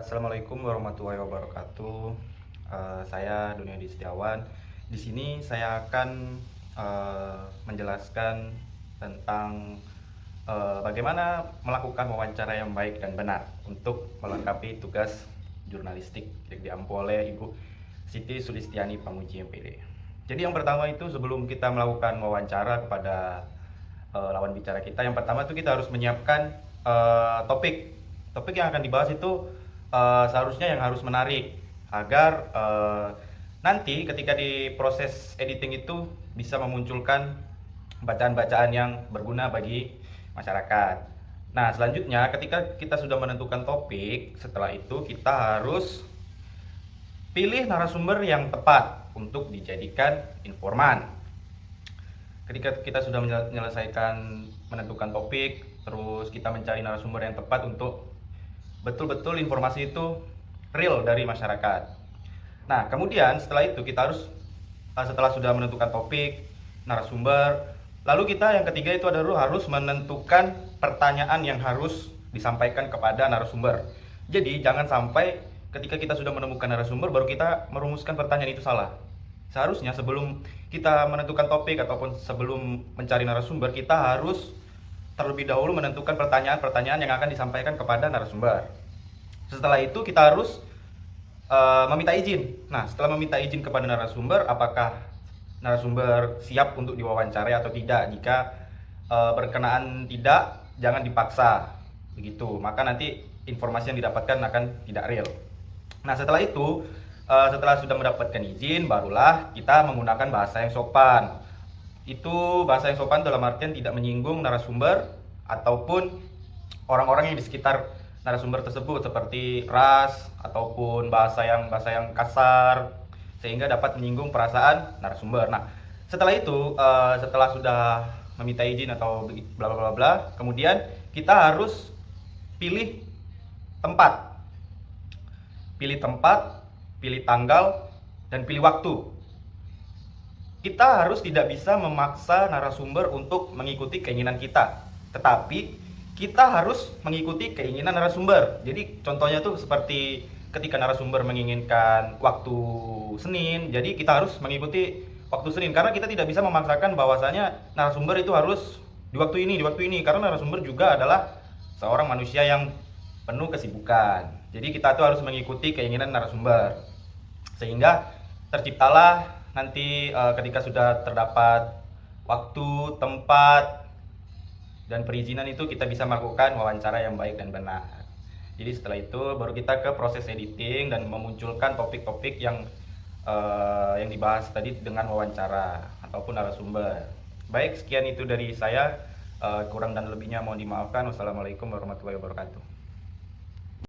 Assalamualaikum warahmatullahi wabarakatuh. Saya Duniadi Setiawan. Di sini saya akan menjelaskan tentang bagaimana melakukan wawancara yang baik dan benar untuk melengkapi tugas jurnalistik yang diampu oleh Ibu Siti Sulistiani Pamuji MPD. Jadi yang pertama itu sebelum kita melakukan wawancara kepada lawan bicara kita, yang pertama itu kita harus menyiapkan topik. Topik yang akan dibahas itu seharusnya yang harus menarik agar nanti ketika di proses editing itu bisa memunculkan bacaan-bacaan yang berguna bagi masyarakat. Nah, selanjutnya ketika kita sudah menentukan topik, setelah itu kita harus pilih narasumber yang tepat untuk dijadikan informan. Ketika kita sudah menyelesaikan menentukan topik, terus kita mencari narasumber yang tepat untuk betul-betul informasi itu real dari masyarakat. Nah, kemudian setelah itu kita harus setelah sudah menentukan topik, narasumber, lalu kita yang ketiga itu adalah harus menentukan pertanyaan yang harus disampaikan kepada narasumber. Jadi jangan sampai ketika kita sudah menemukan narasumber baru kita merumuskan pertanyaan itu salah. Seharusnya sebelum kita menentukan topik ataupun sebelum mencari narasumber, kita harus terlebih dahulu menentukan pertanyaan-pertanyaan yang akan disampaikan kepada narasumber. Setelah itu kita harus meminta izin. Nah, setelah meminta izin kepada narasumber, apakah narasumber siap untuk diwawancarai atau tidak? Jika berkenaan tidak, jangan dipaksa. Begitu, maka nanti informasi yang didapatkan akan tidak real. Nah, setelah itu, setelah sudah mendapatkan izin, barulah kita menggunakan bahasa yang sopan. Itu bahasa yang sopan dalam artian tidak menyinggung narasumber ataupun orang-orang yang di sekitar narasumber tersebut, seperti ras ataupun bahasa yang kasar sehingga dapat menyinggung perasaan narasumber. Nah, setelah itu setelah sudah meminta izin atau bla bla bla bla, kemudian kita harus pilih tempat. Pilih tempat, pilih tanggal, dan pilih waktu. Kita harus tidak bisa memaksa narasumber untuk mengikuti keinginan kita, tetapi kita harus mengikuti keinginan narasumber. Jadi contohnya tuh seperti ketika narasumber menginginkan waktu Senin, jadi kita harus mengikuti waktu Senin karena kita tidak bisa memaksakan bahwasanya narasumber itu harus di waktu ini, karena narasumber juga adalah seorang manusia yang penuh kesibukan. Jadi kita tuh harus mengikuti keinginan narasumber. Sehingga terciptalah nanti ketika sudah terdapat waktu, tempat, dan perizinan itu kita bisa melakukan wawancara yang baik dan benar. Jadi setelah itu baru kita ke proses editing dan memunculkan topik-topik yang dibahas tadi dengan wawancara ataupun narasumber. Baik, sekian itu dari saya. Kurang dan lebihnya mohon dimaafkan. Wassalamualaikum warahmatullahi wabarakatuh.